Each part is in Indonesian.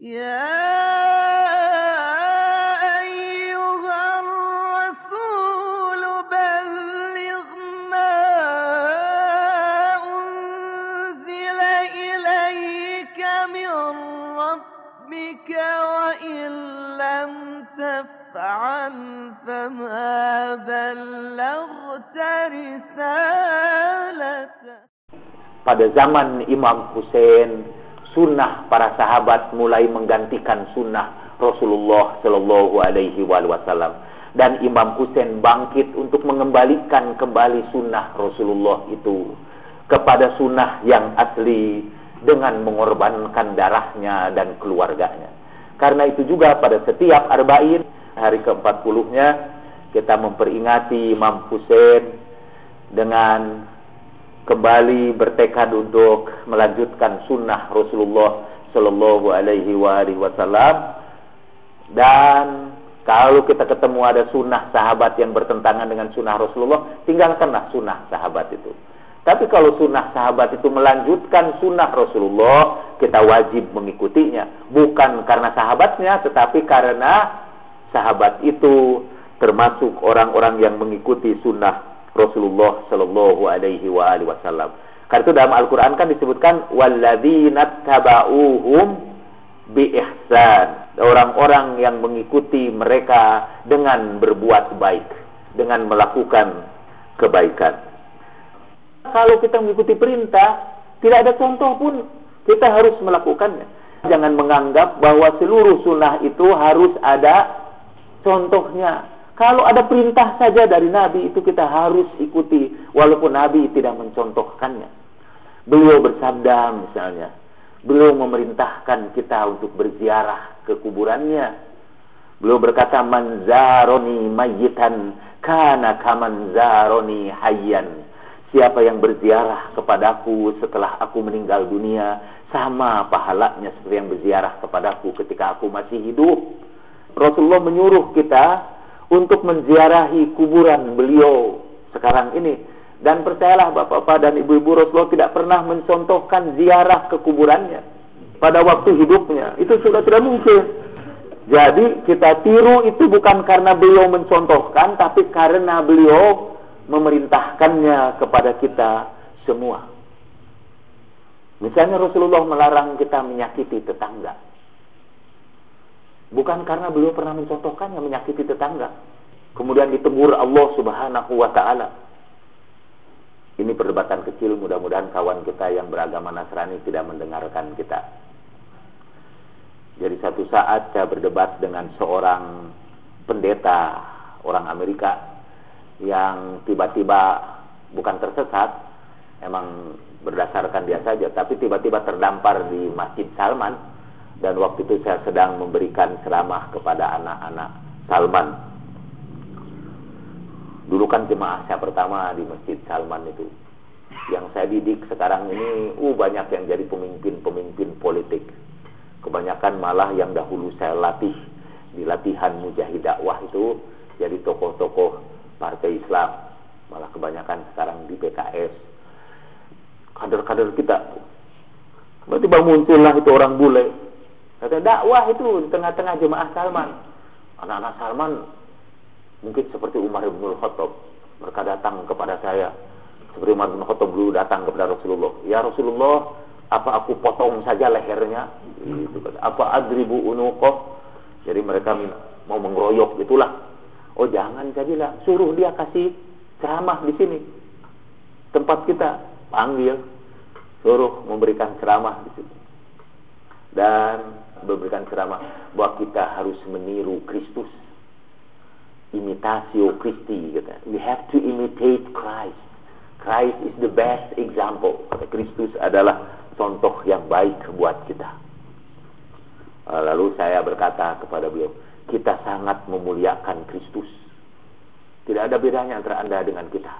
يا أيها الرسول بلغ ما أنزل إليك من ربك وإن لم تفعل فما بلغت رسالته. Pada zaman Imam Hussein, sunnah para sahabat mulai menggantikan sunnah Rasulullah Shallallahu Alaihi Wasallam, dan Imam Hussein bangkit untuk mengembalikan kembali sunnah Rasulullah itu kepada sunnah yang asli dengan mengorbankan darahnya dan keluarganya. Karena itu juga pada setiap Arba'in, hari ke-40-nya, kita memperingati Imam Hussein dengan kembali bertekad untuk melanjutkan sunnah Rasulullah Shallallahu Alaihi Wasallam. Dan kalau kita ketemu ada sunnah sahabat yang bertentangan dengan sunnah Rasulullah, tinggalkanlah sunnah sahabat itu. Tapi kalau sunnah sahabat itu melanjutkan sunnah Rasulullah, kita wajib mengikutinya. Bukan karena sahabatnya, tetapi karena sahabat itu termasuk orang-orang yang mengikuti sunnah Rasulullah Shallallahu Alaihi Wasallam. Karena itu dalam Al-Quran kan disebutkan walladzina tabauhum bi ihsan, orang-orang yang mengikuti mereka dengan berbuat baik, dengan melakukan kebaikan. Kalau kita mengikuti perintah, tidak ada contoh pun, kita harus melakukannya. Jangan menganggap bahwa seluruh sunnah itu harus ada contohnya. Kalau ada perintah saja dari Nabi, itu kita harus ikuti, walaupun Nabi tidak mencontohkannya. Beliau bersabda misalnya, beliau memerintahkan kita untuk berziarah ke kuburannya. Beliau berkata, man zaroni mayyitan kana kaman zaroni hayyan. Siapa yang berziarah kepadaku setelah aku meninggal dunia, sama pahalanya seperti yang berziarah kepadaku ketika aku masih hidup. Rasulullah menyuruh kita untuk menziarahi kuburan beliau sekarang ini. Dan percayalah bapak-bapak dan ibu-ibu, Rasulullah tidak pernah mencontohkan ziarah ke kuburannya pada waktu hidupnya. Itu sudah tidak mungkin. Jadi kita tiru itu bukan karena beliau mencontohkan, tapi karena beliau memerintahkannya kepada kita semua. Misalnya Rasulullah melarang kita menyakiti tetangga, bukan karena beliau pernah mencontohkannya menyakiti tetangga, kemudian ditegur Allah Subhanahu wa Ta'ala. Ini perdebatan kecil, mudah-mudahan kawan kita yang beragama Nasrani tidak mendengarkan kita. Jadi satu saat saya berdebat dengan seorang pendeta orang Amerika yang tiba-tiba bukan tersesat, emang berdasarkan dia saja, tapi tiba-tiba terdampar di Masjid Salman. Dan waktu itu saya sedang memberikan ceramah kepada anak-anak Salman. Dulu kan jemaah saya pertama di Masjid Salman itu. Yang saya didik sekarang ini, banyak yang jadi pemimpin-pemimpin politik. Kebanyakan malah yang dahulu saya latih di latihan mujahid dakwah itu jadi tokoh-tokoh partai Islam. Malah kebanyakan sekarang di PKS. Kader-kader kita. Tiba-tiba muncullah itu orang bule. Kata dakwah itu di tengah-tengah jemaah Salman. Anak-anak Salman mungkin seperti Umar bin Khattab. Mereka datang kepada saya seperti Umar bin Khattab dulu datang kepada Rasulullah. Ya Rasulullah, apa aku potong saja lehernya? Gitu. Apa adribu unuqah? Jadi mereka mau mengeroyok itulah. Oh jangan, jadilah suruh dia kasih ceramah di sini. Tempat kita panggil, suruh memberikan ceramah di situ. Dan memberikan ceramah bahwa kita harus meniru Kristus. Imitatio Christi, kata. We have to imitate Christ. Christ is the best example. Kata Kristus adalah contoh yang baik buat kita. Lalu saya berkata kepada beliau, kita sangat memuliakan Kristus. Tidak ada bedanya antara Anda dengan kita.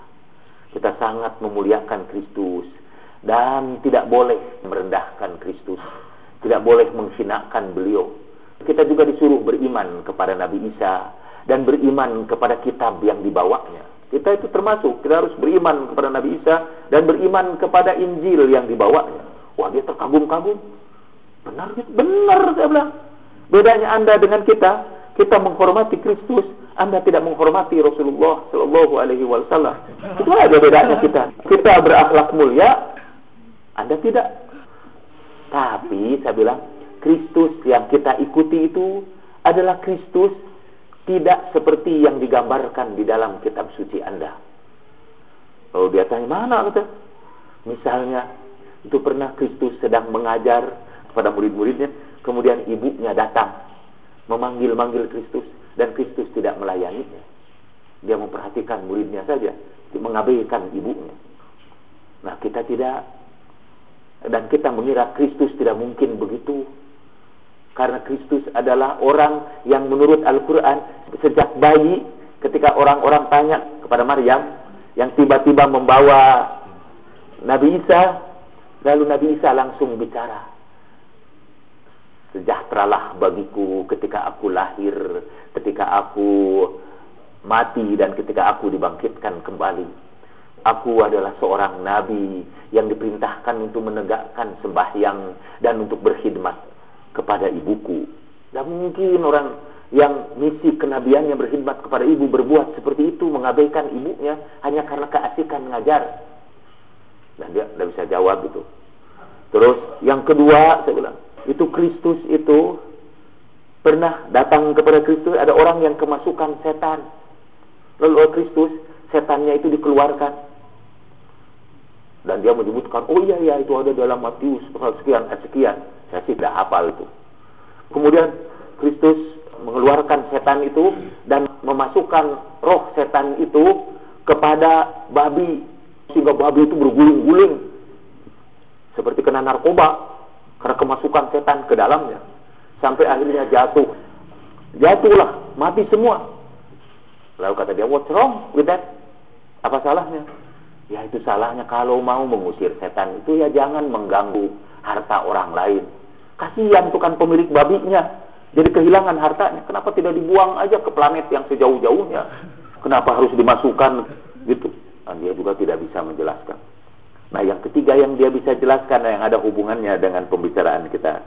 Kita sangat memuliakan Kristus dan tidak boleh merendahkan Kristus. Tidak boleh menghinakan beliau. Kita juga disuruh beriman kepada Nabi Isa dan beriman kepada kitab yang dibawanya. Kita itu termasuk, kita harus beriman kepada Nabi Isa dan beriman kepada Injil yang dibawanya. Wah, dia terkagum-kagum. Benar, benar saya bilang. Bedanya Anda dengan kita menghormati Kristus, Anda tidak menghormati Rasulullah Shallallahu Alaihi Wasallam. Itu aja bedanya kita. Kita berakhlak mulia, Anda tidak. Tapi saya bilang, Kristus yang kita ikuti itu adalah Kristus tidak seperti yang digambarkan di dalam kitab suci Anda. Kalau dia tanya, mana kata? Misalnya, itu pernah Kristus sedang mengajar kepada murid-muridnya, kemudian ibunya datang memanggil-manggil Kristus, dan Kristus tidak melayaninya. Dia memperhatikan muridnya saja, mengabaikan ibunya. Nah, kita tidak, dan kita mengira Kristus tidak mungkin begitu. Karena Kristus adalah orang yang menurut Al-Quran sejak bayi, ketika orang-orang tanya kepada Maryam yang tiba-tiba membawa Nabi Isa, lalu Nabi Isa langsung bicara, sejahteralah bagiku ketika aku lahir, ketika aku mati, dan ketika aku dibangkitkan kembali. Aku adalah seorang nabi yang diperintahkan untuk menegakkan sembahyang dan untuk berkhidmat kepada ibuku. Dan mungkin orang yang misi kenabiannya berkhidmat kepada ibu berbuat seperti itu, mengabaikan ibunya hanya karena keasikan mengajar. Dan dia tidak bisa jawab itu. Terus yang kedua, saya bilang, itu Kristus itu pernah datang kepada Kristus, ada orang yang kemasukan setan. Lalu oleh Kristus, setannya itu dikeluarkan. Dan dia menyebutkan, oh iya itu ada dalam Matius pasal sekian, sekian. Saya sih tidak hafal itu. Kemudian Kristus mengeluarkan setan itu dan memasukkan roh setan itu kepada babi, sehingga babi itu berguling-guling seperti kena narkoba karena kemasukan setan ke dalamnya, sampai akhirnya jatuhlah, mati semua. Lalu kata dia, what's wrong with that? Apa salahnya? Ya itu salahnya kalau mau mengusir setan itu ya jangan mengganggu harta orang lain. Kasihan tuh kan pemilik babinya, jadi kehilangan hartanya. Kenapa tidak dibuang aja ke planet yang sejauh-jauhnya? Kenapa harus dimasukkan gitu? Dan dia juga tidak bisa menjelaskan. Nah, yang ketiga yang dia bisa jelaskan, yang ada hubungannya dengan pembicaraan kita,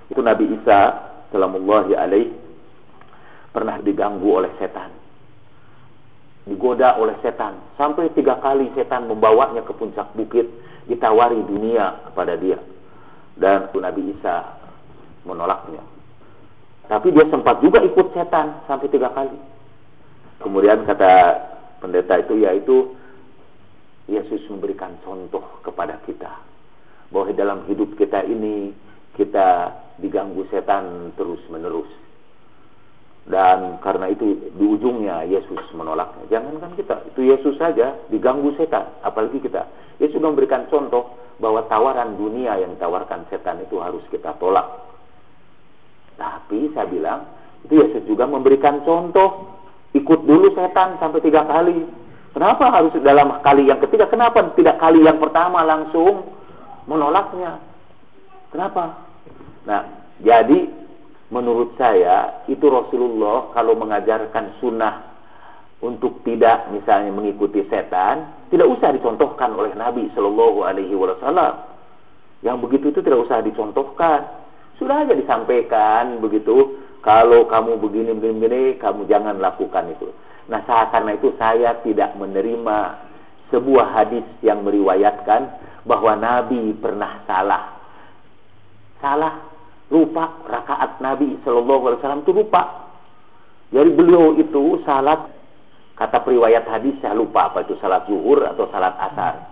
itu Nabi Isa salamullahi alaihi pernah diganggu oleh setan, digoda oleh setan, sampai 3 kali setan membawanya ke puncak bukit, ditawari dunia kepada dia, dan Nabi Isa menolaknya. Tapi dia sempat juga ikut setan sampai 3 kali. Kemudian kata pendeta itu, yaitu Yesus memberikan contoh kepada kita bahwa dalam hidup kita ini kita diganggu setan terus menerus, dan karena itu di ujungnya Yesus menolaknya. Jangankan kita, itu Yesus saja diganggu setan, apalagi kita. Yesus sudah memberikan contoh bahwa tawaran dunia yang ditawarkan setan itu harus kita tolak. Tapi saya bilang, itu Yesus juga memberikan contoh, ikut dulu setan sampai 3 kali. Kenapa harus dalam kali yang ketiga? Kenapa tidak kali yang pertama langsung menolaknya? Kenapa? Nah, jadi menurut saya itu Rasulullah kalau mengajarkan sunnah untuk tidak misalnya mengikuti setan, tidak usah dicontohkan oleh Nabi Shallallahu Alaihi Wasallam. Yang begitu itu tidak usah dicontohkan, sudah aja disampaikan begitu. Kalau kamu begini, kamu jangan lakukan itu. Nah, karena itu saya tidak menerima sebuah hadis yang meriwayatkan bahwa Nabi pernah salah, lupa rakaat Nabi Shallallahu Alaihi Wasallam itu lupa. Jadi beliau itu salat, kata periwayat hadis saya lupa apa itu, salat zuhur atau salat asar.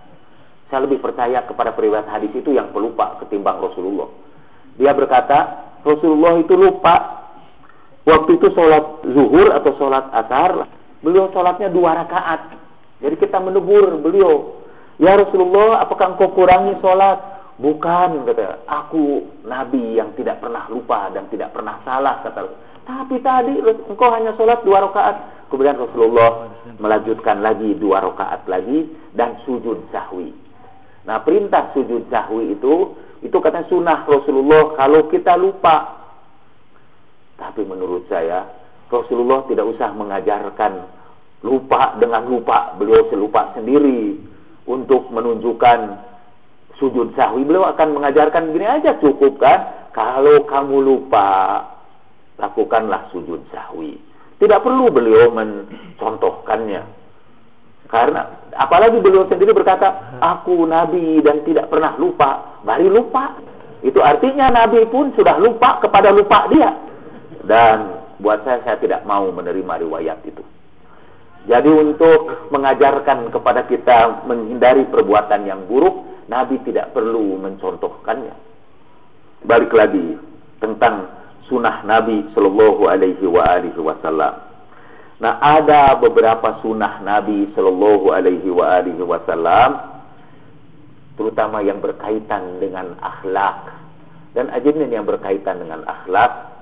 Saya lebih percaya kepada periwayat hadis itu yang pelupa ketimbang Rasulullah. Dia berkata Rasulullah itu lupa waktu itu salat zuhur atau salat asar. Beliau sholatnya 2 rakaat. Jadi kita menegur beliau, ya Rasulullah, apakah engkau kurangi sholat? Bukan, kata, aku Nabi yang tidak pernah lupa dan tidak pernah salah, kata. Tapi tadi engkau hanya sholat 2 rakaat. Kemudian Rasulullah melanjutkan lagi 2 rakaat lagi dan sujud sahwi. Nah, perintah sujud sahwi itu katanya sunnah Rasulullah kalau kita lupa. Tapi menurut saya Rasulullah tidak usah mengajarkan lupa dengan lupa. Beliau selupa sendiri untuk menunjukkan sujud sahwi. Beliau akan mengajarkan begini aja, cukup kan? kalau kamu lupa, lakukanlah sujud sahwi. Tidak perlu beliau mencontohkannya. Karena apalagi beliau sendiri berkata, aku Nabi dan tidak pernah lupa. Bari lupa. Itu artinya Nabi pun sudah lupa kepada lupa dia. Dan buat saya tidak mau menerima riwayat itu. Jadi untuk mengajarkan kepada kita menghindari perbuatan yang buruk, Nabi tidak perlu mencontohkannya. Balik lagi tentang sunnah Nabi Sallallahu Alaihi Wasallam. Nah, ada beberapa sunnah Nabi Sallallahu Alaihi Wasallam, terutama yang berkaitan dengan akhlak dan ajaran yang berkaitan dengan akhlak.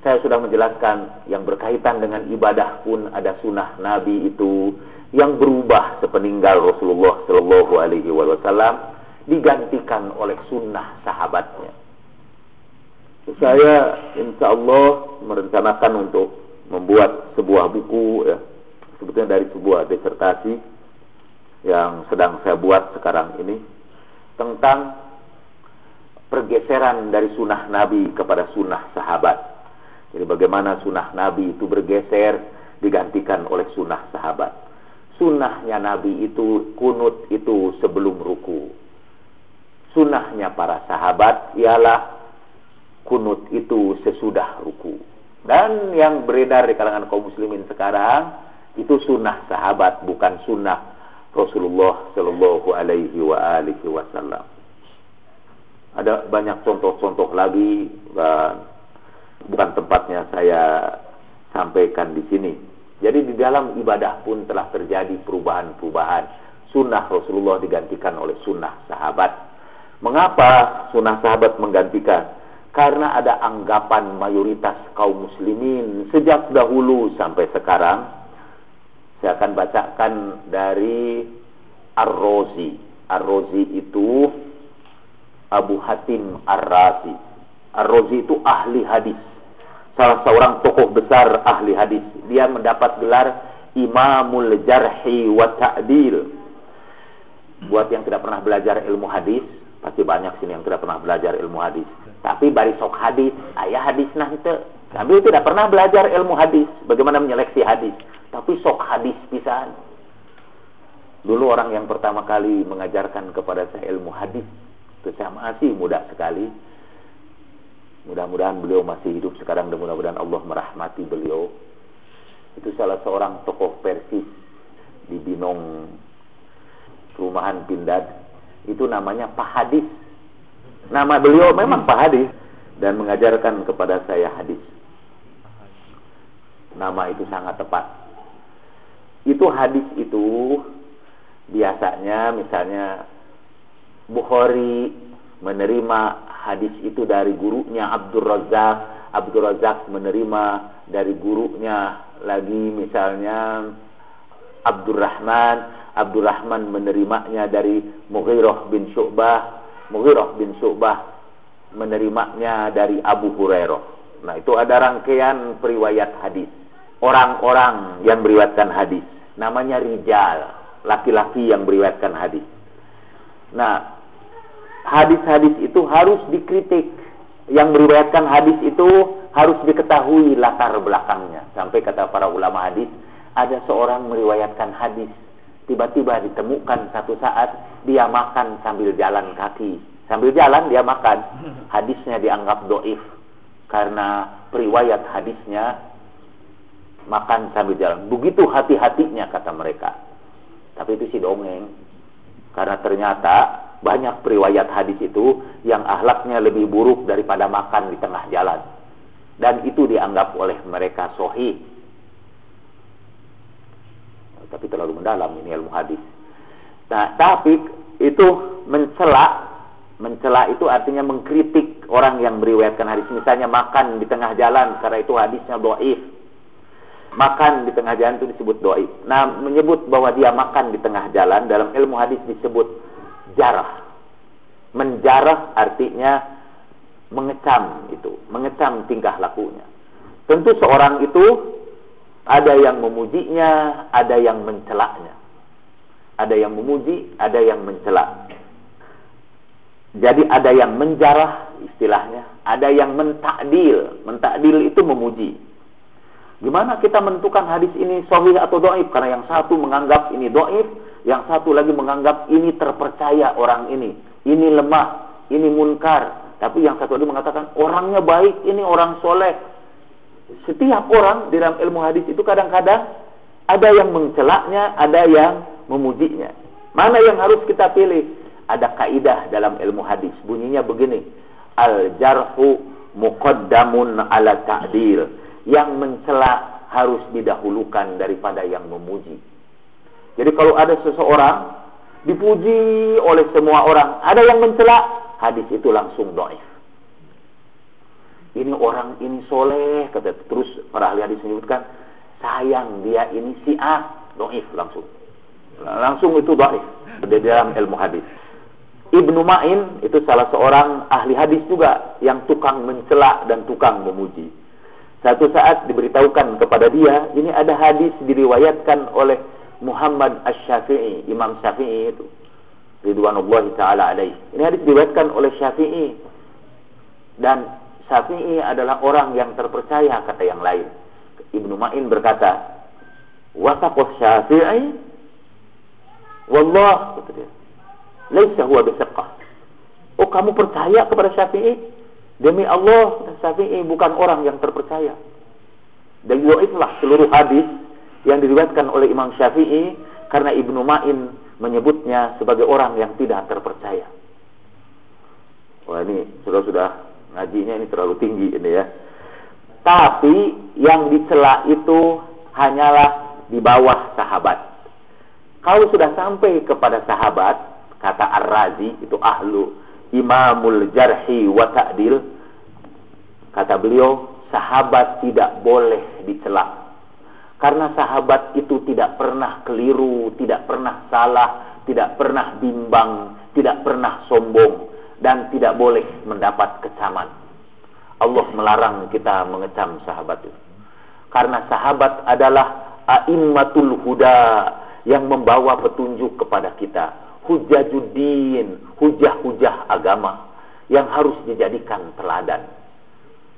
Saya sudah menjelaskan yang berkaitan dengan ibadah pun ada sunnah Nabi itu yang berubah sepeninggal Rasulullah Sallallahu Alaihi Wasallam digantikan oleh sunnah sahabatnya. Saya insya Allah merencanakan untuk membuat sebuah buku, ya, sebetulnya dari sebuah disertasi yang sedang saya buat sekarang ini tentang pergeseran dari sunnah Nabi kepada sunnah sahabat. Jadi bagaimana sunnah Nabi itu bergeser digantikan oleh sunnah sahabat. Sunnahnya Nabi itu kunut itu sebelum ruku. Sunnahnya para sahabat ialah kunut itu sesudah ruku. Dan yang beredar di kalangan kaum muslimin sekarang itu sunnah sahabat, bukan sunnah Rasulullah Sallallahu Alaihi Wasallam. Ada banyak contoh-contoh lagi, bukan tempatnya saya sampaikan di sini. Jadi di dalam ibadah pun telah terjadi perubahan-perubahan. Sunnah Rasulullah digantikan oleh sunnah sahabat. Mengapa sunnah sahabat menggantikan? Karena ada anggapan mayoritas kaum muslimin sejak dahulu sampai sekarang. Saya akan bacakan dari Ar-Razi. Ar-Razi itu Abu Hatim Ar-Razi. Ar-Razi itu ahli hadis, salah seorang tokoh besar ahli hadis. Dia mendapat gelar Imamul Jarhi wa Ta'dil. Buat yang tidak pernah belajar ilmu hadis, pasti banyak sini yang tidak pernah belajar ilmu hadis. Tapi bari sok hadis, ayah hadis nanti. Kami tidak pernah belajar ilmu hadis, bagaimana menyeleksi hadis. Tapi sok hadis pisan. Dulu orang yang pertama kali mengajarkan kepada saya ilmu hadis, itu saya masih muda sekali. Mudah-mudahan beliau masih hidup sekarang dan mudah-mudahan Allah merahmati beliau. Itu salah seorang tokoh Persis di Binong, perumahan Pindad. Itu namanya Pak Hadis. Nama beliau memang Pak Hadis dan mengajarkan kepada saya hadis. Nama itu sangat tepat. Itu hadis itu biasanya misalnya Bukhari menerima hadis itu dari gurunya Abdul Razak. Abdul Razak menerima dari gurunya lagi misalnya Abdurrahman. Abdurrahman menerimanya dari Mughirah bin Syu'bah. Mughirah bin Syu'bah menerimanya dari Abu Hurairah. Nah, itu ada rangkaian periwayat hadis. Orang-orang yang meriwayatkan hadis. Namanya rijal. Laki-laki yang meriwayatkan hadis. Nah, hadis-hadis itu harus dikritik. Yang meriwayatkan hadis itu harus diketahui latar belakangnya. Sampai kata para ulama hadis, ada seorang meriwayatkan hadis. Tiba-tiba ditemukan satu saat dia makan sambil jalan kaki. Sambil jalan dia makan. Hadisnya dianggap doif. Karena periwayat hadisnya makan sambil jalan. Begitu hati-hatinya kata mereka. Tapi itu sih dongeng. Karena ternyata banyak periwayat hadis itu yang akhlaknya lebih buruk daripada makan di tengah jalan. Dan itu dianggap oleh mereka sahih. Tapi terlalu mendalam ini ilmu hadis. Nah, tapi itu mencela itu artinya mengkritik orang yang meriwayatkan hadis. Misalnya makan di tengah jalan karena itu hadisnya dhaif. Makan di tengah jalan itu disebut dhaif. Nah, menyebut bahwa dia makan di tengah jalan dalam ilmu hadis disebut jarah. Menjarah artinya mengecam itu, mengecam tingkah lakunya. Tentu seorang itu ada yang memujinya, ada yang mencelaknya. Ada yang memuji, ada yang mencela. Jadi ada yang menjarah, istilahnya. Ada yang mentakdil. Mentakdil itu memuji. Gimana kita menentukan hadis ini sahih atau dhaif? Karena yang satu menganggap ini dhaif, yang satu lagi menganggap ini terpercaya orang ini. Ini lemah, ini munkar. Tapi yang satu lagi mengatakan orangnya baik, ini orang soleh. Setiap orang di dalam ilmu hadis itu kadang-kadang ada yang mencelaknya, ada yang memujinya. Mana yang harus kita pilih? Ada kaidah dalam ilmu hadis. Bunyinya begini. Al-jarhu muqaddamun ala ta'dil. Yang mencela harus didahulukan daripada yang memuji. Jadi kalau ada seseorang dipuji oleh semua orang, ada yang mencela, hadis itu langsung dhaif. Ini orang ini soleh, kata terus para ahli hadis menyebutkan, sayang dia ini si A, dhaif langsung. Langsung itu dhaif di dalam ilmu hadis. Ibnu Ma'in itu salah seorang ahli hadis juga yang tukang mencela dan tukang memuji. Satu saat diberitahukan kepada dia, ini ada hadis diriwayatkan oleh Muhammad Asy-Syafi'i, Imam Syafi'i itu, ridwanullahi ta'ala alaihi. Ini hadis diriwayatkan oleh Syafi'i. Dan Syafi'i adalah orang yang terpercaya, kata yang lain. Ibnu Ma'in berkata, "Wasaqah Syafi'i, wallah," kata dia, "laisa huwa bisaqah." Oh, kamu percaya kepada Syafi'i? Demi Allah, Syafi'i bukan orang yang terpercaya. Dan dhaiflah seluruh hadis yang diriwayatkan oleh Imam Syafi'i karena Ibnu Ma'in menyebutnya sebagai orang yang tidak terpercaya. Wah, ini sudah ngajinya ini terlalu tinggi ini ya. Tapi yang dicela itu hanyalah di bawah sahabat. Kalau sudah sampai kepada sahabat, kata Ar-Razi, itu ahlu Imamul Jarhi wa Ta'dil, kata beliau, sahabat tidak boleh dicela. Karena sahabat itu tidak pernah keliru, tidak pernah salah, tidak pernah bimbang, tidak pernah sombong, dan tidak boleh mendapat kecaman. Allah melarang kita mengecam sahabat itu. Karena sahabat adalah a'immatul huda, yang membawa petunjuk kepada kita. Hujajuddin, hujah-hujah agama yang harus dijadikan teladan.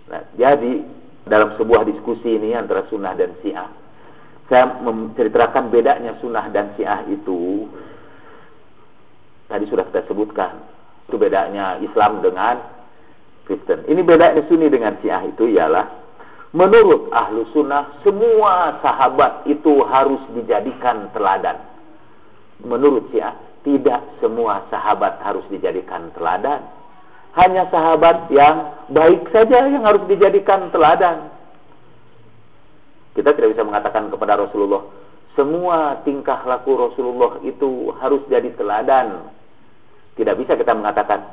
Nah, jadi dalam sebuah diskusi ini antara Sunnah dan Syiah, saya menceritakan bedanya Sunnah dan Syiah itu. Tadi sudah kita sebutkan, itu bedanya Islam dengan Kristen. Ini bedanya Sunni dengan Syiah itu ialah, menurut ahlu Sunnah semua sahabat itu harus dijadikan teladan. Menurut Syiah, tidak semua sahabat harus dijadikan teladan. Hanya sahabat yang baik saja yang harus dijadikan teladan. Kita tidak bisa mengatakan kepada Rasulullah, semua tingkah laku Rasulullah itu harus jadi teladan. Tidak bisa kita mengatakan,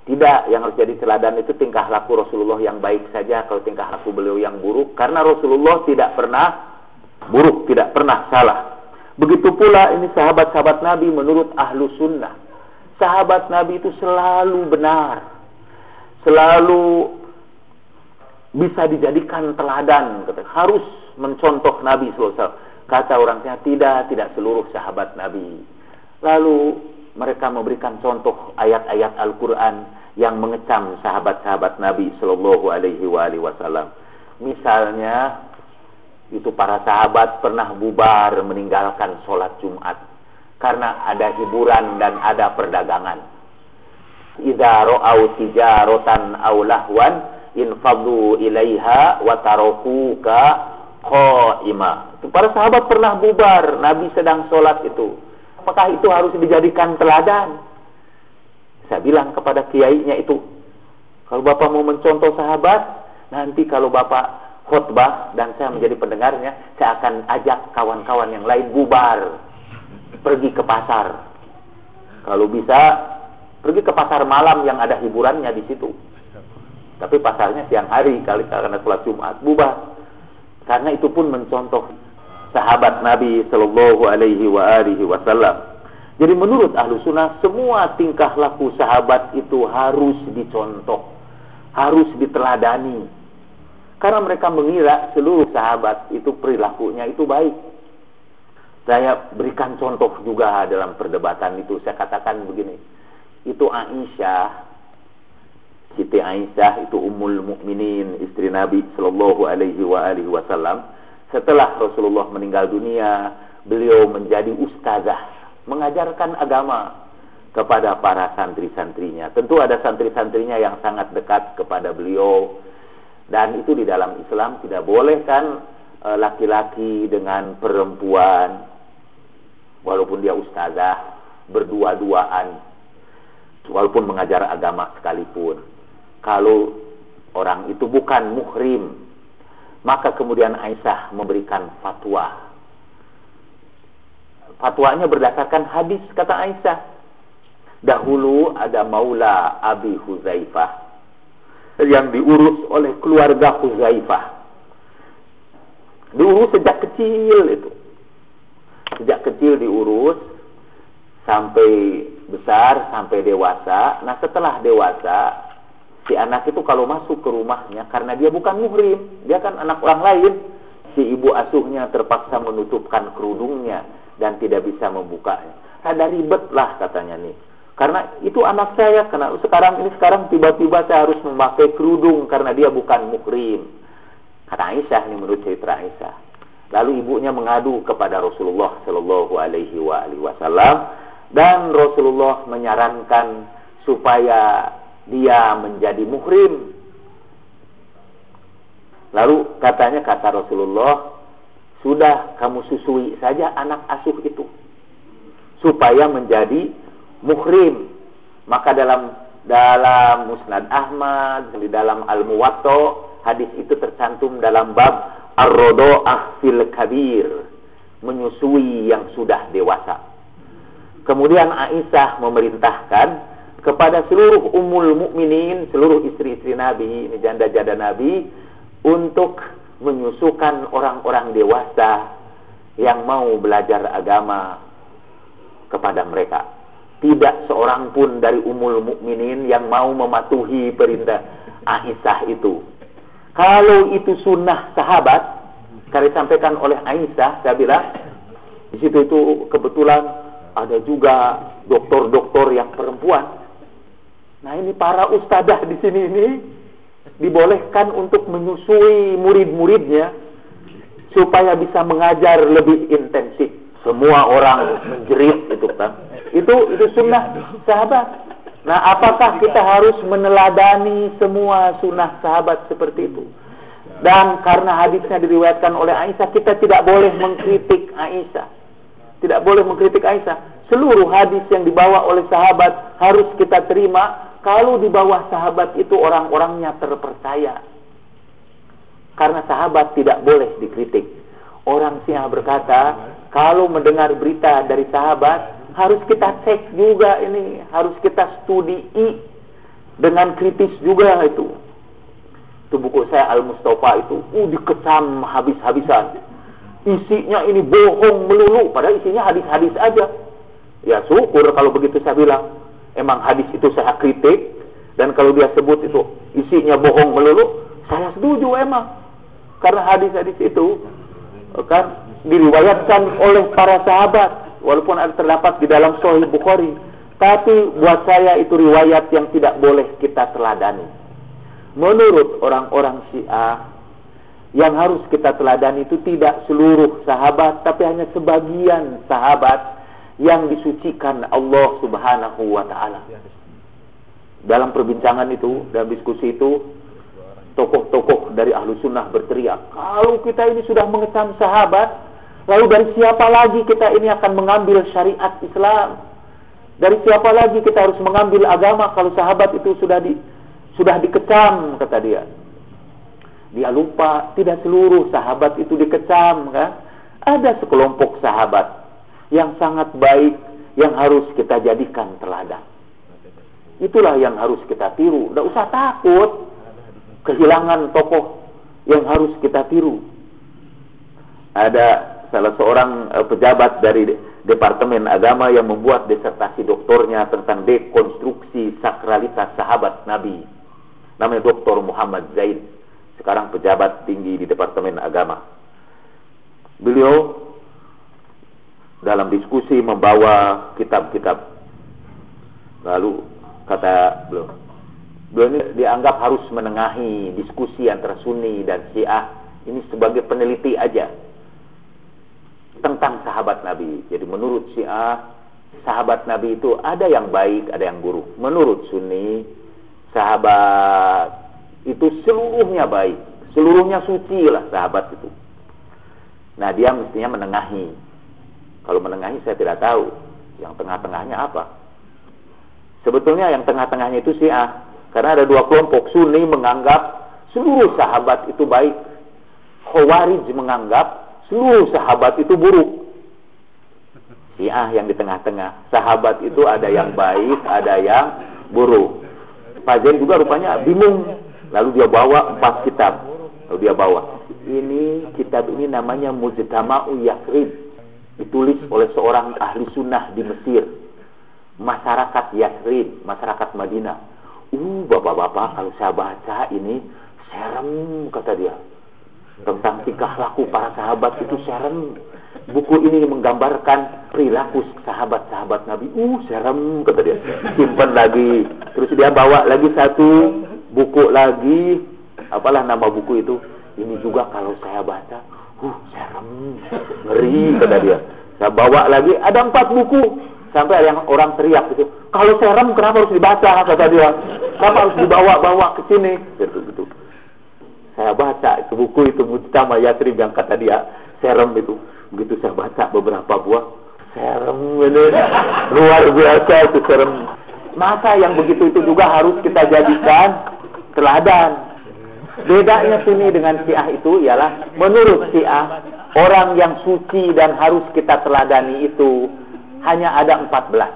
tidak, yang harus jadi teladan itu tingkah laku Rasulullah yang baik saja, kalau tingkah laku beliau yang buruk. Karena Rasulullah tidak pernah buruk, tidak pernah salah. Begitu pula ini sahabat-sahabat Nabi menurut ahlu sunnah. Sahabat Nabi itu selalu benar. Selalu bisa dijadikan teladan. Harus mencontoh Nabi SAW. Kata orangnya, tidak seluruh sahabat Nabi. Lalu mereka memberikan contoh ayat-ayat Al-Quran yang mengecam sahabat-sahabat Nabi SAW. Misalnya, itu para sahabat pernah bubar meninggalkan sholat Jumat karena ada hiburan dan ada perdagangan. Idza ra'au tijaratan aw lahwan infadhu ilaiha wa tarakuka qa'ima. Para sahabat pernah bubar, Nabi sedang sholat itu. Apakah itu harus dijadikan teladan? Saya bilang kepada kiainya itu, kalau Bapak mau mencontoh sahabat, nanti kalau Bapak khutbah dan saya menjadi pendengarnya, saya akan ajak kawan-kawan yang lain bubar, pergi ke pasar. Kalau bisa, pergi ke pasar malam yang ada hiburannya di situ. Tapi pasarnya siang hari, kali karena sholat Jumat, bubar. Karena itu pun mencontoh sahabat Nabi Sallallahu Alaihi Wasallam. Jadi menurut ahlu sunnah, semua tingkah laku sahabat itu harus dicontoh, harus diteladani. Karena mereka mengira seluruh sahabat itu perilakunya itu baik. Saya berikan contoh juga dalam perdebatan itu. Saya katakan begini, itu Aisyah Siti Aisyah itu Ummul Mukminin, istri Nabi sallallahu alaihi wasallam. Setelah Rasulullah meninggal dunia, beliau menjadi ustazah, mengajarkan agama kepada para santri-santrinya. Tentu ada santri-santrinya yang sangat dekat kepada beliau. Dan itu di dalam Islam tidak boleh kan laki-laki dengan perempuan, walaupun dia ustazah, berdua-duaan, walaupun mengajar agama sekalipun. Kalau orang itu bukan muhrim, maka kemudian Aisyah memberikan fatwa. Fatwanya berdasarkan hadis, kata Aisyah. Dahulu ada maula Abi Huzaifah yang diurus oleh keluarga Huzaifah. Diurus sejak kecil itu. Sejak kecil diurus sampai besar, sampai dewasa. Nah, setelah dewasa, si anak itu kalau masuk ke rumahnya, karena dia bukan muhrim, dia kan anak orang lain, si ibu asuhnya terpaksa menutupkan kerudungnya dan tidak bisa membukanya. Ada ribet lah katanya nih. Karena itu anak saya, karena sekarang tiba-tiba saya harus memakai kerudung karena dia bukan muhrim. Kata Aisyah, ini menurut cerita Aisyah. Lalu ibunya mengadu kepada Rasulullah sallallahu alaihi wasallam, dan Rasulullah menyarankan supaya dia menjadi muhrim. Lalu kata Rasulullah, sudah kamu susui saja anak asuh itu supaya menjadi muhrim. Maka dalam Musnad Ahmad, di dalam Al-Muwatta, hadis itu tercantum dalam bab Ar-Radha'ah fil Kabir, menyusui yang sudah dewasa. Kemudian Aisyah memerintahkan kepada seluruh ummul mukminin, seluruh istri-istri Nabi, ini janda-janda Nabi, untuk menyusukan orang-orang dewasa yang mau belajar agama kepada mereka. Tidak seorang pun dari ummul mukminin yang mau mematuhi perintah Aisyah itu. Kalau itu sunnah sahabat, karena disampaikan oleh Aisyah, saya bilang, di situ itu kebetulan ada juga doktor-doktor yang perempuan. Nah, ini para ustadzah di sini ini dibolehkan untuk menyusui murid-muridnya supaya bisa mengajar lebih intensif. Semua orang menjerit itu kan. Itu sunnah sahabat. Nah, apakah kita harus meneladani semua sunnah sahabat seperti itu? Dan karena hadisnya diriwayatkan oleh Aisyah, kita tidak boleh mengkritik Aisyah. Tidak boleh mengkritik Aisyah. Seluruh hadis yang dibawa oleh sahabat harus kita terima kalau di bawah sahabat itu orang-orangnya terpercaya. Karena sahabat tidak boleh dikritik. Orang Syiah berkata, kalau mendengar berita dari sahabat, harus kita cek juga ini, harus kita studi dengan kritis juga itu. Itu buku saya Al-Mustafa itu, dikecam habis-habisan. Isinya ini bohong melulu, padahal isinya hadis-hadis aja. Ya syukur kalau begitu saya bilang. Emang hadis itu saya kritik, dan kalau dia sebut itu isinya bohong melulu, saya setuju emang. Karena hadis-hadis itu kan diriwayatkan oleh para sahabat, walaupun ada terdapat di dalam Sahih Bukhari. Tapi buat saya itu riwayat yang tidak boleh kita teladani. Menurut orang-orang Syiah, yang harus kita teladani itu tidak seluruh sahabat, tapi hanya sebagian sahabat yang disucikan Allah Subhanahu wa ta'ala. Dalam perbincangan itu, dalam diskusi itu, tokoh-tokoh dari Ahlu Sunnah berteriak, kalau kita ini sudah mengecam sahabat, lalu dari siapa lagi kita ini akan mengambil syariat Islam? Dari siapa lagi kita harus mengambil agama kalau sahabat itu sudah dikecam, kata dia. Dia lupa, tidak seluruh sahabat itu dikecam, kan? Ada sekelompok sahabat yang sangat baik, yang harus kita jadikan teladan. Itulah yang harus kita tiru. Tidak usah takut kehilangan tokoh yang harus kita tiru. Ada salah seorang pejabat dari Departemen Agama yang membuat disertasi doktornya tentang dekonstruksi sakralitas sahabat Nabi. Namanya Dr. Muhammad Zaid. Sekarang pejabat tinggi di Departemen Agama. Beliau dalam diskusi membawa kitab-kitab. Lalu kata beliau, Beliau ini dianggap harus menengahi diskusi antara Sunni dan Syiah. Ini sebagai peneliti aja tentang sahabat Nabi. Jadi menurut Syiah, sahabat Nabi itu ada yang baik, ada yang buruk. Menurut Sunni, sahabat itu seluruhnya baik, seluruhnya suci lah sahabat itu. Nah, dia mestinya menengahi. Kalau menengahi saya tidak tahu. Yang tengah-tengahnya apa? Sebetulnya yang tengah-tengahnya itu Syiah. Karena ada dua kelompok. Sunni menganggap seluruh sahabat itu baik. Khawarij menganggap seluruh sahabat itu buruk. Syiah yang di tengah-tengah. Sahabat itu ada yang baik, ada yang buruk. Pak Zain juga rupanya bingung. Lalu dia bawa 4 kitab. Lalu dia bawa. Ini kitab ini namanya Mujtama'u Yathrib. Ditulis oleh seorang ahli sunnah di Mesir. Masyarakat Yathrib, masyarakat Madinah. Bapak-bapak, kalau saya baca ini serem, kata dia. Tentang tingkah laku para sahabat itu serem. Buku ini menggambarkan perilaku sahabat-sahabat Nabi. Serem, kata dia. Simpan lagi. Terus dia bawa lagi satu buku lagi. Apalah nama buku itu? Ini juga kalau saya baca, serem, ngeri, kata dia. Saya bawa lagi, ada 4 buku. Sampai ada yang orang teriak gitu. Kalau serem kenapa harus dibaca, kata dia. Kenapa harus dibawa-bawa ke sini? Gitu. Saya baca itu buku itu Mujtama' Yathrib yang kata dia serem itu. Begitu saya baca beberapa buah, serem ini. Luar biasa itu serem. Maka yang begitu itu juga harus kita jadikan teladan. Bedanya Sunni dengan Syiah itu ialah menurut Syiah orang yang suci dan harus kita teladani itu hanya ada 14.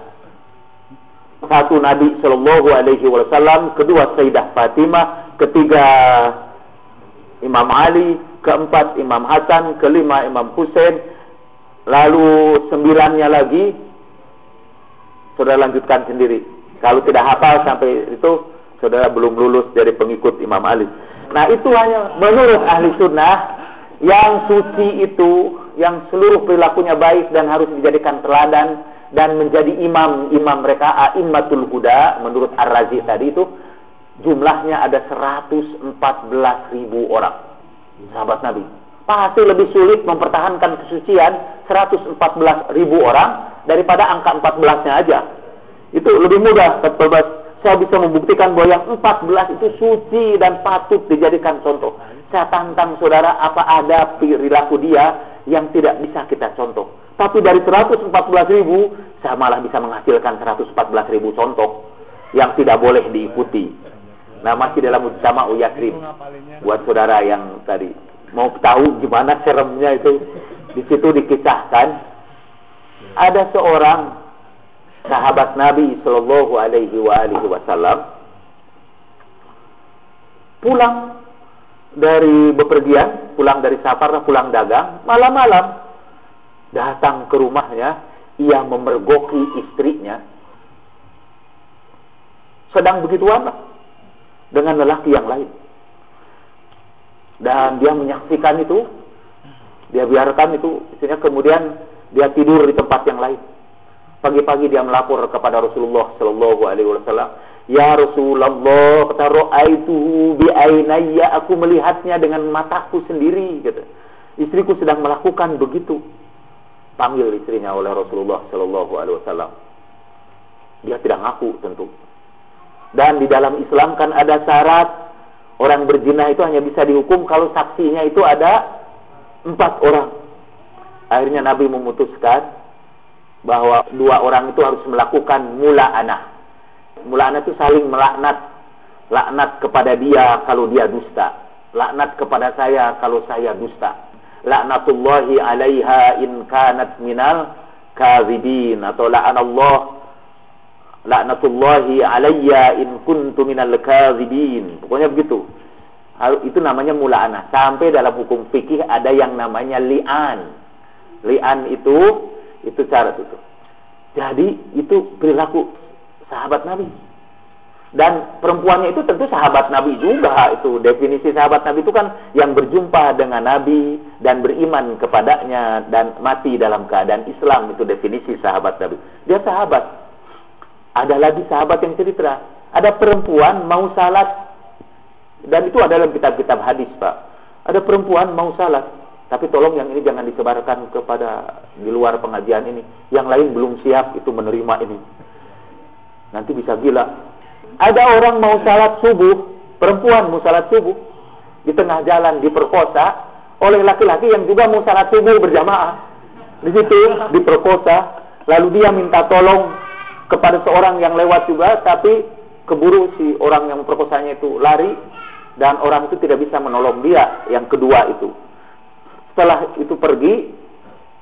Satu Nabi Shallallahu Alaihi Wasallam, kedua Sayyidah Fatimah, ketiga Imam Ali, keempat Imam Hasan, kelima Imam Husain, lalu 9-nya lagi saudara lanjutkan sendiri. Kalau tidak hafal sampai itu, saudara belum lulus dari pengikut Imam Ali. Nah, itu hanya menurut ahli sunnah yang suci itu, yang seluruh perilakunya baik dan harus dijadikan teladan dan menjadi imam mereka, a'immatul huda, menurut Ar-Razi tadi itu jumlahnya ada 114.000 orang sahabat Nabi. Pasti lebih sulit mempertahankan kesucian 114.000 orang daripada angka 14-nya aja. Itu lebih mudah. Saya bisa membuktikan bahwa yang 14 itu suci dan patut dijadikan contoh. Saya tantang saudara, apa ada perilaku dia yang tidak bisa kita contoh. Tapi dari 114.000, saya malah bisa menghasilkan 114.000 contoh yang tidak boleh diikuti. Nah, masih dalam Mujtama'u Yathrib. Buat saudara yang tadi mau tahu gimana seremnya itu, di situ dikisahkan ada seorang sahabat Nabi Sallallahu Alaihi Wasallam pulang dari bepergian, pulang dari safar, pulang dagang, malam-malam datang ke rumahnya, ia memergoki istrinya, sedang begituan dengan lelaki yang lain, dan dia menyaksikan itu, dia biarkan itu, istrinya, kemudian dia tidur di tempat yang lain. Pagi-pagi dia melapor kepada Rasulullah Sallallahu Alaihi Wasallam, ya Rasulullah, kata ra'aituhu bi'ainayya, aku melihatnya dengan mataku sendiri, gitu. Istriku sedang melakukan begitu. Panggil istrinya oleh Rasulullah Sallallahu Alaihi Wasallam. Dia tidak ngaku tentu. Dan di dalam Islam kan ada syarat, orang berzina itu hanya bisa dihukum kalau saksinya itu ada 4 orang. Akhirnya Nabi memutuskan bahwa 2 orang itu harus melakukan mula'anah. Mula'anah itu saling melaknat. Laknat kepada dia kalau dia dusta. Laknat kepada saya kalau saya dusta. Laknatullahi alaiha in kanat minal kadzibin, atau laknatullahi alayya in kuntu minal kadzibin. Pokoknya begitu. Itu namanya mula'anah. Sampai dalam hukum fikih ada yang namanya li'an. Li'an itu syarat itu. Jadi itu perilaku sahabat Nabi. Dan perempuannya itu tentu sahabat Nabi juga. Itu definisi sahabat Nabi itu kan yang berjumpa dengan Nabi dan beriman kepadanya dan mati dalam keadaan Islam. Itu definisi sahabat Nabi. Dia sahabat. Ada lagi sahabat yang cerita, Ada perempuan mau salat, dan itu ada dalam kitab-kitab hadis, Pak. Ada perempuan mau salat, tapi tolong yang ini jangan disebarkan kepada di luar pengajian ini. Yang lain belum siap itu menerima ini. Nanti bisa gila. Ada orang mau salat subuh, perempuan mau salat subuh, di tengah jalan diperkosa oleh laki-laki yang juga mau salat subuh berjamaah. Di situ diperkosa, lalu dia minta tolong kepada seorang yang lewat juga, tapi keburu si orang yang memperkosanya itu lari, dan orang itu tidak bisa menolong dia yang kedua itu. Setelah itu pergi,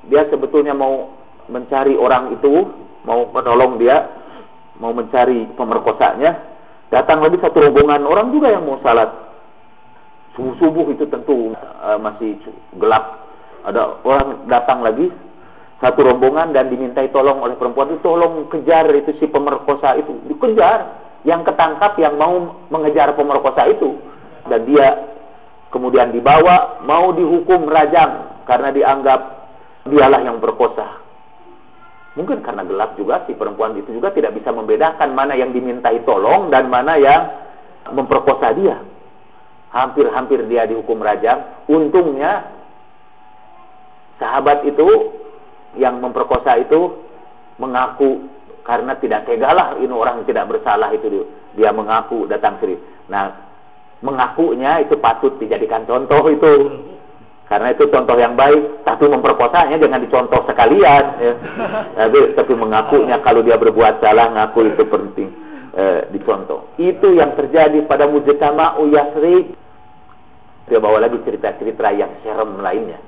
dia sebetulnya mau mencari orang itu, mau menolong dia, mau mencari pemerkosanya. Datang lagi satu rombongan orang juga yang mau salat. Subuh-subuh itu tentu masih gelap. Ada orang datang lagi, satu rombongan, dan dimintai tolong oleh perempuan itu, tolong kejar itu si pemerkosa itu. Dikejar, yang ketangkap yang mau mengejar pemerkosa itu. Dan dia kemudian dibawa, mau dihukum rajam karena dianggap dialah yang berkosa. Mungkin karena gelap juga, si perempuan itu juga tidak bisa membedakan mana yang dimintai tolong dan mana yang memperkosa dia. Hampir-hampir dia dihukum rajam. Untungnya sahabat itu yang memperkosa itu mengaku, karena tidak tegalah ini orang yang tidak bersalah itu, dia mengaku datang sendiri. Nah, mengakunya itu patut dijadikan contoh itu, karena itu contoh yang baik. Tapi memperkosanya jangan dicontoh sekalian ya. Tapi mengakunya, kalau dia berbuat salah, ngaku itu penting dicontoh. Itu yang terjadi pada mujtama'u Yasrib. Dia bawa lagi cerita-cerita yang serem lainnya.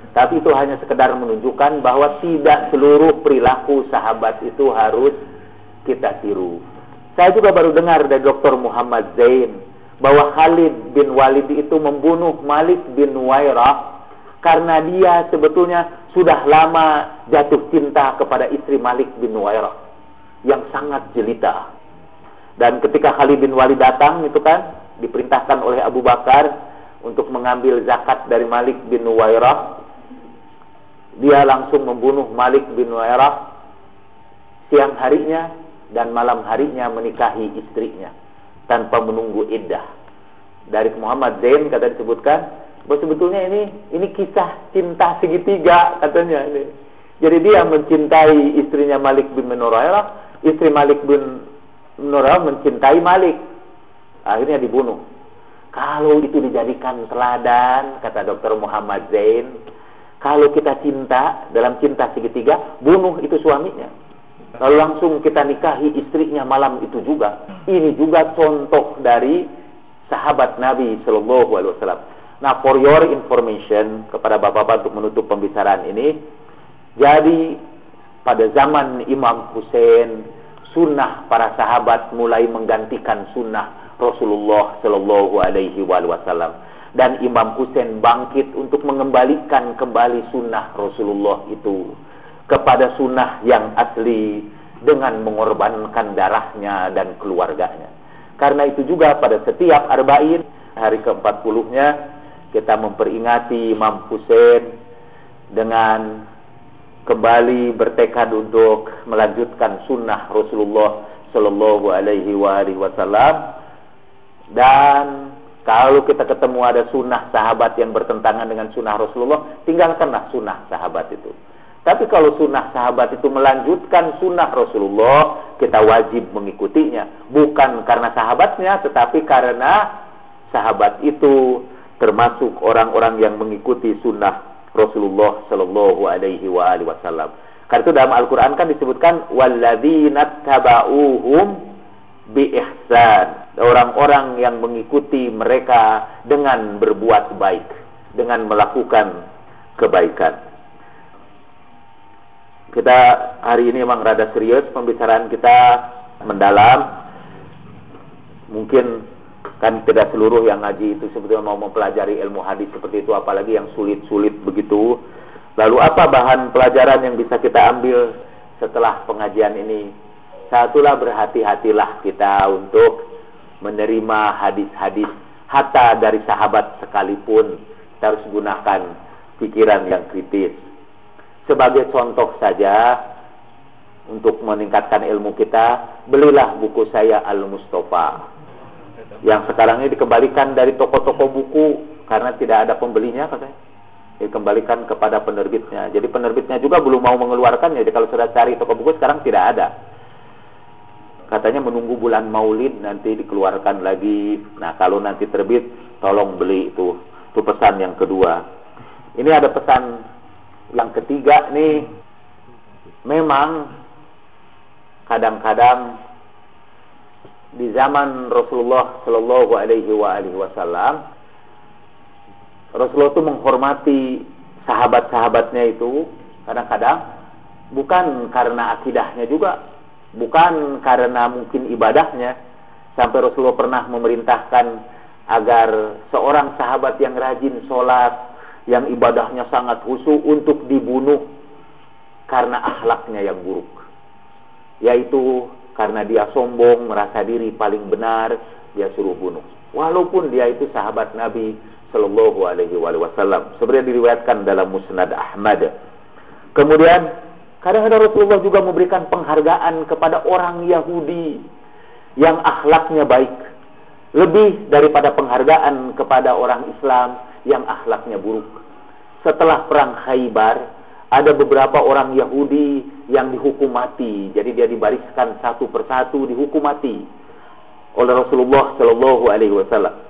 Tapi itu hanya sekedar menunjukkan bahwa tidak seluruh perilaku sahabat itu harus kita tiru. Saya juga baru dengar dari Dr. Muhammad Zain bahwa Khalid bin Walid itu membunuh Malik bin Nuwairah karena dia sebetulnya sudah lama jatuh cinta kepada istri Malik bin Nuwairah yang sangat jelita. Dan ketika Khalid bin Walid datang itu kan diperintahkan oleh Abu Bakar untuk mengambil zakat dari Malik bin Nuwairah. Dia langsung membunuh Malik bin Nuwairah siang harinya dan malam harinya menikahi istrinya tanpa menunggu iddah. Dari Muhammad Zain kata disebutkan bahwa sebetulnya ini kisah cinta segitiga katanya ini. Jadi dia mencintai istrinya Malik bin Nuwairah, istri Malik bin Nuwairah mencintai Malik. Akhirnya dibunuh. Kalau itu dijadikan teladan, kata Dr. Muhammad Zain, kalau kita cinta, dalam cinta segitiga, bunuh itu suaminya. Lalu langsung kita nikahi istrinya malam itu juga. Ini juga contoh dari sahabat Nabi Sallallahu Alaihi Wasallam. Nah, for your information, kepada bapak-bapak untuk menutup pembicaraan ini, jadi pada zaman Imam Hussein, sunnah para sahabat mulai menggantikan sunnah Rasulullah Sallallahu Alaihi Wasallam. Dan Imam Hussein bangkit untuk mengembalikan kembali sunnah Rasulullah itu kepada sunnah yang asli dengan mengorbankan darahnya dan keluarganya. Karena itu juga pada setiap Arba'in, hari ke-40-nya, kita memperingati Imam Hussein dengan kembali bertekad untuk melanjutkan sunnah Rasulullah Sallallahu Alaihi Wasallam. Dan kalau kita ketemu ada sunnah sahabat yang bertentangan dengan sunnah Rasulullah, tinggalkanlah sunnah sahabat itu. Tapi kalau sunnah sahabat itu melanjutkan sunnah Rasulullah, kita wajib mengikutinya. Bukan karena sahabatnya, tetapi karena sahabat itu termasuk orang-orang yang mengikuti sunnah Rasulullah Sallallahu Alaihi Wasallam. Karena itu dalam Al-Quran kan disebutkan walladzina taba'uhum bi ihsan. Orang-orang yang mengikuti mereka dengan berbuat baik, dengan melakukan kebaikan. Kita hari ini memang rada serius pembicaraan kita, mendalam. Mungkin kan tidak seluruh yang ngaji itu sebetulnya mau mempelajari ilmu hadis seperti itu, apalagi yang sulit-sulit begitu. Lalu apa bahan pelajaran yang bisa kita ambil setelah pengajian ini? Satulah, berhati-hatilah kita untuk menerima hadis-hadis hatta dari sahabat sekalipun. Kita harus gunakan pikiran yang kritis. Sebagai contoh saja, untuk meningkatkan ilmu kita, belilah buku saya Al-Mustafa. Yang sekarang ini dikembalikan dari toko-toko buku karena tidak ada pembelinya katanya. Dikembalikan kepada penerbitnya. Jadi penerbitnya juga belum mau mengeluarkannya. Jadi kalau sudah cari toko buku sekarang tidak ada. Katanya menunggu bulan Maulid nanti dikeluarkan lagi. Nah, kalau nanti terbit tolong beli itu. Itu pesan yang kedua. Ini ada pesan yang ketiga nih. Memang kadang-kadang di zaman Rasulullah Shallallahu Alaihi Wasallam, Rasulullah itu menghormati sahabat-sahabatnya itu kadang-kadang bukan karena akidahnya juga, bukan karena mungkin ibadahnya. Sampai Rasulullah pernah memerintahkan agar seorang sahabat yang rajin sholat, yang ibadahnya sangat khusyuk untuk dibunuh karena akhlaknya yang buruk, yaitu karena dia sombong, merasa diri paling benar, dia suruh bunuh. Walaupun dia itu sahabat Nabi Sallallahu Alaihi Wasallam, sebenarnya diriwayatkan dalam Musnad Ahmad. Kemudian kadang-kadang Rasulullah juga memberikan penghargaan kepada orang Yahudi yang akhlaknya baik, lebih daripada penghargaan kepada orang Islam yang akhlaknya buruk. Setelah perang Khaybar, ada beberapa orang Yahudi yang dihukum mati. Jadi dia dibariskan satu persatu dihukum mati oleh Rasulullah Shallallahu Alaihi Wasallam.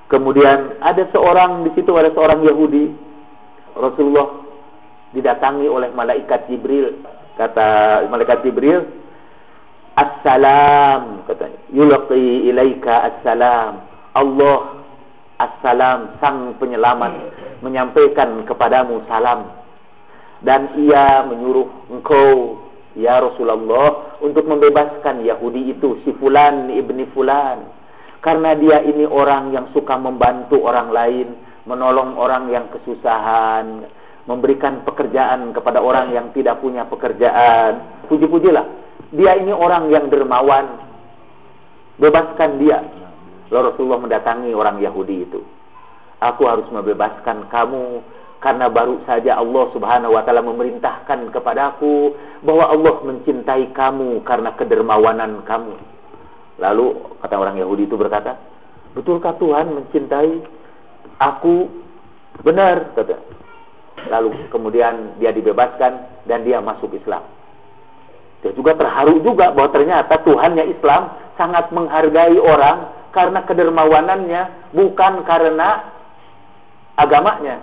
Kemudian ada seorang di situ, ada seorang Yahudi. Rasulullah didatangi oleh malaikat Jibril. Kata malaikat Jibril, Assalam, katanya, yulqi ilaika assalam. Allah assalam, sang penyelamat, menyampaikan kepadamu salam. Dan ia menyuruh engkau, ya Rasulullah, untuk membebaskan Yahudi itu, si Fulan ibni Fulan. Karena dia ini orang yang suka membantu orang lain, menolong orang yang kesusahan, memberikan pekerjaan kepada orang yang tidak punya pekerjaan. Puji-pujilah, dia ini orang yang dermawan, bebaskan dia. Lalu Rasulullah mendatangi orang Yahudi itu. Aku harus membebaskan kamu karena baru saja Allah Subhanahu wa taala memerintahkan kepadaku bahwa Allah mencintai kamu karena kedermawanan kamu. Lalu kata orang Yahudi itu berkata, betulkah Tuhan mencintai aku? Benar, kata. Lalu kemudian dia dibebaskan dan dia masuk Islam. Dia juga terharu juga bahwa ternyata Tuhannya Islam sangat menghargai orang karena kedermawanannya, bukan karena agamanya.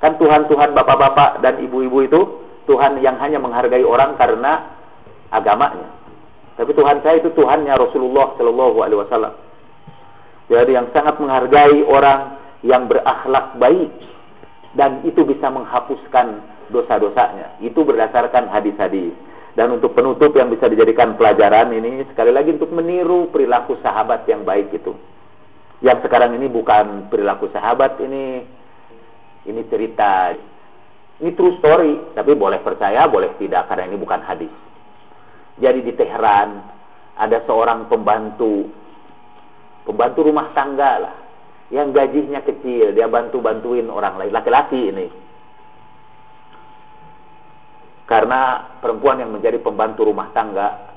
Kan Tuhan-Tuhan bapak-bapak dan ibu-ibu itu Tuhan yang hanya menghargai orang karena agamanya. Tapi Tuhan saya itu Tuhannya Rasulullah Shallallahu Alaihi Wasallam. Jadi yang sangat menghargai orang yang berakhlak baik, dan itu bisa menghapuskan dosa-dosanya. Itu berdasarkan hadis-hadis. Dan untuk penutup yang bisa dijadikan pelajaran ini, sekali lagi untuk meniru perilaku sahabat yang baik itu. Yang sekarang ini bukan perilaku sahabat, ini cerita. Ini true story, tapi boleh percaya, boleh tidak, karena ini bukan hadis. Jadi di Teheran ada seorang pembantu rumah tangga lah, yang gajinya kecil, dia bantuin orang lain, laki-laki ini. Karena perempuan yang menjadi pembantu rumah tangga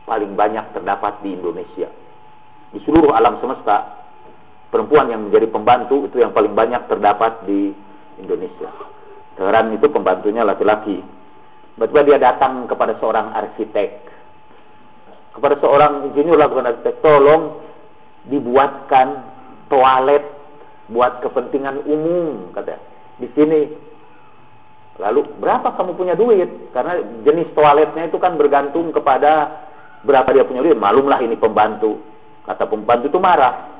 paling banyak terdapat di Indonesia. Di seluruh alam semesta, perempuan yang menjadi pembantu itu yang paling banyak terdapat di Indonesia. Teheran itu pembantunya laki-laki. Tiba-tiba dia datang kepada seorang arsitek, kepada seorang insinyur lakukan arsitek, tolong dibuatkan toilet buat kepentingan umum, katanya, di sini. Lalu berapa kamu punya duit? Karena jenis toiletnya itu kan bergantung kepada berapa dia punya duit. Malumlah ini pembantu. Kata pembantu itu marah.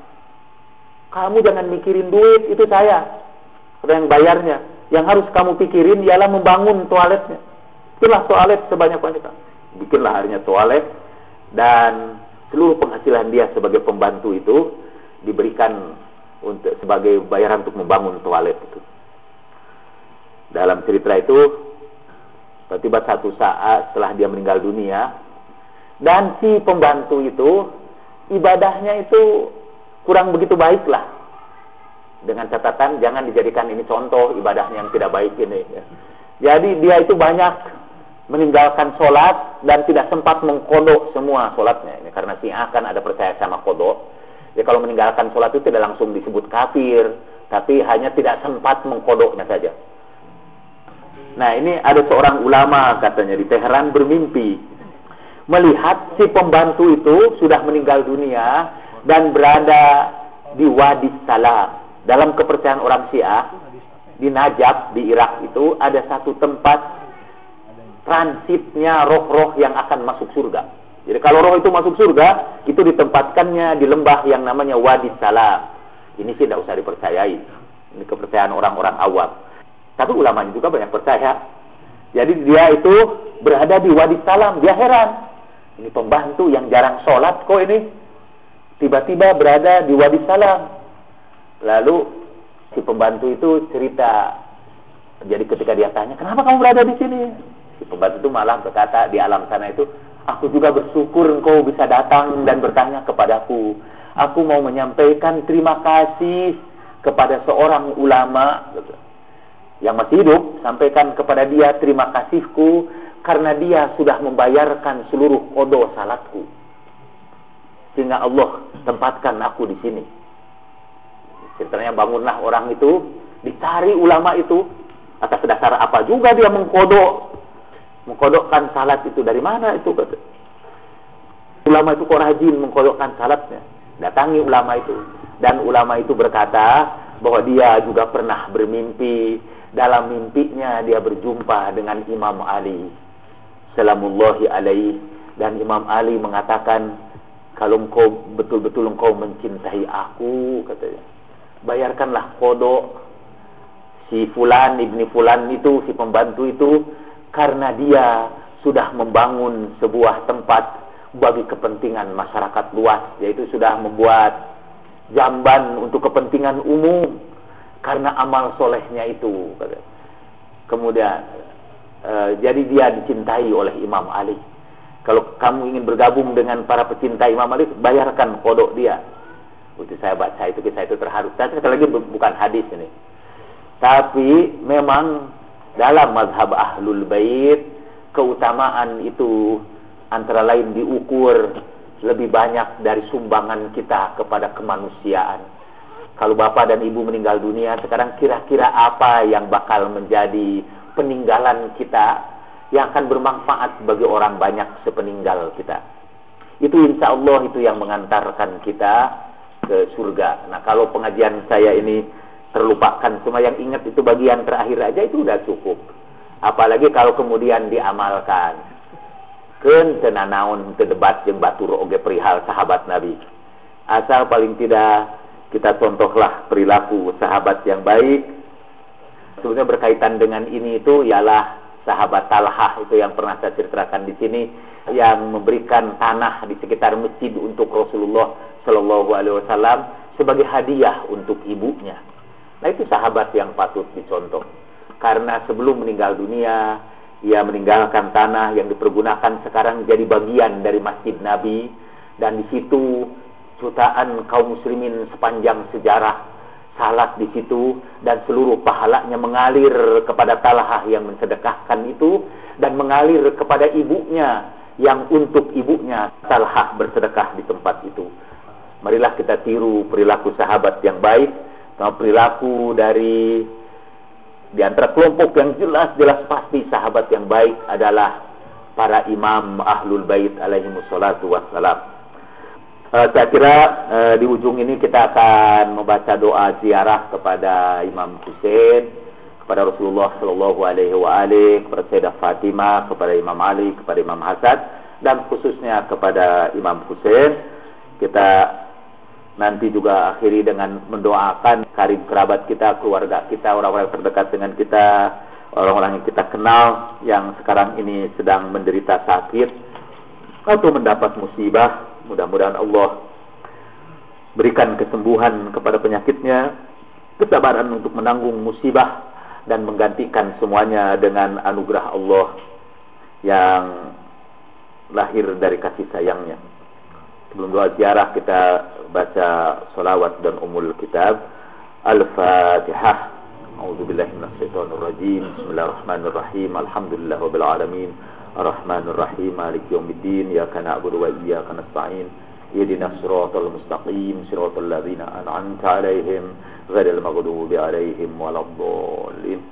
Kamu jangan mikirin duit, itu saya. Ada yang bayarnya. Yang harus kamu pikirin ialah membangun toiletnya. Bikinlah toilet sebanyak-banyaknya. Bikinlah akhirnya toilet. Dan seluruh penghasilan dia sebagai pembantu itu diberikan sebagai bayaran untuk membangun toilet itu. Dalam cerita itu, tiba-tiba satu saat setelah dia meninggal dunia, dan si pembantu itu ibadahnya itu kurang begitu baik lah. Dengan catatan jangan dijadikan ini contoh ibadahnya yang tidak baik ini. Jadi dia itu banyak meninggalkan sholat dan tidak sempat mengkodok semua sholatnya. Ini karena Syiah kan ada percaya sama kodok. Ya kalau meninggalkan sholat itu tidak langsung disebut kafir, tapi hanya tidak sempat mengkodoknya saja. Nah ini ada seorang ulama katanya di Teheran bermimpi melihat si pembantu itu sudah meninggal dunia dan berada di Wadi Salam. Dalam kepercayaan orang Syiah di Najaf di Irak itu ada satu tempat transitnya roh-roh yang akan masuk surga. Jadi kalau roh itu masuk surga, itu ditempatkannya di lembah yang namanya Wadi Salam. Ini sih tidak usah dipercayai. Ini kepercayaan orang-orang awam. Tapi ulamanya juga banyak percaya. Jadi dia itu berada di Wadi Salam. Dia heran. Ini pembantu yang jarang sholat kok ini tiba-tiba berada di Wadi Salam. Lalu si pembantu itu cerita. Jadi ketika dia tanya, kenapa kamu berada di sini? Si pembantu itu malah berkata di alam sana itu, aku juga bersyukur engkau bisa datang dan bertanya kepadaku. Aku mau menyampaikan terima kasih kepada seorang ulama yang masih hidup. Sampaikan kepada dia terima kasihku karena dia sudah membayarkan seluruh qada salatku. Sehingga Allah tempatkan aku di sini. Ceritanya bangunlah orang itu, dicari ulama itu, atas dasar apa juga dia mengkodokkan salat itu, dari mana itu? Ulama itu kok rajin mengkodokkan salatnya. Datangi ulama itu, dan ulama itu berkata bahwa dia juga pernah bermimpi. Dalam mimpinya dia berjumpa dengan Imam Ali salamullahi alaihi, dan Imam Ali mengatakan, kalau engkau betul-betul engkau mencintai aku, katanya, bayarkanlah kodok si fulan ibni fulan itu, si pembantu itu, karena dia sudah membangun sebuah tempat bagi kepentingan masyarakat luas, yaitu sudah membuat jamban untuk kepentingan umum karena amal solehnya itu. Kemudian jadi dia dicintai oleh Imam Ali. Kalau kamu ingin bergabung dengan para pecinta Imam Ali, bayarkan kodok dia. Itu saya baca itu, kisah itu terharu. Tapi sekali lagi bukan hadis ini. Tapi memang dalam mazhab Ahlul Bait, keutamaan itu antara lain diukur lebih banyak dari sumbangan kita kepada kemanusiaan. Kalau bapak dan ibu meninggal dunia, sekarang kira-kira apa yang bakal menjadi peninggalan kita yang akan bermanfaat bagi orang banyak sepeninggal kita? Itu insya Allah itu yang mengantarkan kita ke surga. Nah kalau pengajian saya ini terlupakan, cuma yang ingat itu bagian terakhir aja, itu udah cukup. Apalagi kalau kemudian diamalkan. Keun teu nanaon teu debat jeung batur oge perihal sahabat Nabi. Asal paling tidak kita contohlah perilaku sahabat yang baik. Sebenarnya berkaitan dengan ini itu ialah sahabat Talhah itu yang pernah saya ceritakan di sini, yang memberikan tanah di sekitar masjid untuk Rasulullah Shallallahu Alaihi Wasallam sebagai hadiah untuk ibunya. Nah itu sahabat yang patut dicontoh. Karena sebelum meninggal dunia, ia meninggalkan tanah yang dipergunakan sekarang jadi bagian dari Masjid Nabi. Dan di situ jutaan kaum muslimin sepanjang sejarah salat di situ. Dan seluruh pahalanya mengalir kepada Talhah yang mensedekahkan itu. Dan mengalir kepada ibunya yang untuk ibunya Talhah bersedekah di tempat itu. Marilah kita tiru perilaku sahabat yang baik. Perilaku dari di antara kelompok yang jelas pasti sahabat yang baik adalah para imam Ahlul Bait alaihimussalatu wassalam. Saya kira di ujung ini kita akan membaca doa ziarah kepada Imam Husain, kepada Rasulullah Shallallahu Alaihi Wasallam, kepada Sayyidah Fatimah, kepada Imam Ali, kepada Imam Hasan, dan khususnya kepada Imam Husain. Kita nanti juga akhiri dengan mendoakan karib kerabat kita, keluarga kita, orang-orang yang terdekat dengan kita, orang-orang yang kita kenal yang sekarang ini sedang menderita sakit atau mendapat musibah. Mudah-mudahan Allah berikan kesembuhan kepada penyakitnya, kesabaran untuk menanggung musibah, dan menggantikan semuanya dengan anugerah Allah yang lahir dari kasih sayangnya. Sebelum doa ziarah kita baca salawat dan umul kitab. Al-Fatihah. A'udzubillahi minasyaitonir rajim. Bismillahirrahmanirrahim. Alhamdulillahirabbil alamin. Ar-Rahmanir Rahim, Maliki Yaumiddin, Iyyaka na'budu wa iyyaka nasta'in. Ihdinas siratal mustaqim, siratal ladzina an'amta 'alaihim ghairil maghdubi 'alaihim waladdallin.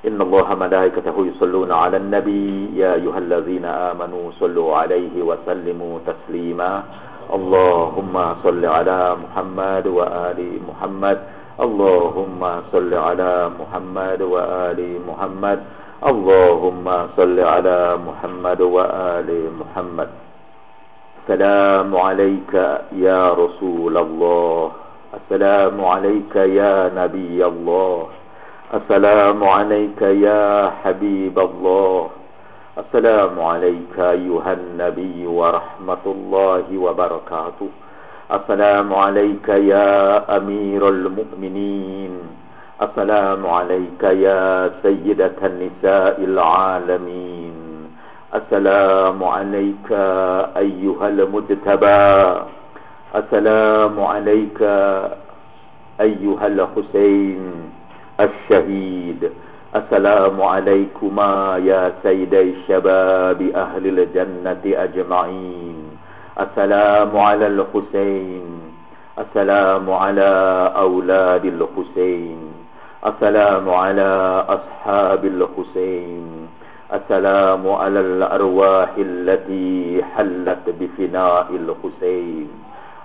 Innallaha malaikatahu yusholluna 'alan nabi, ya ayyuhalladzina amanu shallu 'alaihi wa sallimu taslima. Allahumma shalli 'ala Muhammad wa ali Muhammad. Allahumma shalli 'ala Muhammad wa ali Muhammad. Allahumma salli ala Muhammad wa ali Muhammad. Assalamu alayka ya Rasulullah. Assalamu alayka ya Nabi Allah. Assalamu alayka ya Habib Allah. Assalamu alayka ayuhan Nabi wa rahmatullahi wa barakatuh. Assalamu alayka ya Amirul Mu'minin. Assalamu alayka ya Sayyidatan Nisa'il Alamin. Assalamu alayka ayyuhal mujtaba. Assalamu alayka ayyuhal Husain Ash-Shahid. Assalamu alaykuma ya Sayyiday Shababi Ahlil Jannati Ajma'in. Assalamu ala al-Husain. Assalamu ala awladil Husain. Assalamu ala ashabil Husain. Assalamu ala al-arwahil lati hallat bifina'il Husain.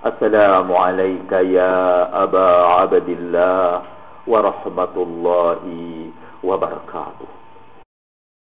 Assalamu alayka ya Aba Abdillah wa rahmatullahi wa barakatuh.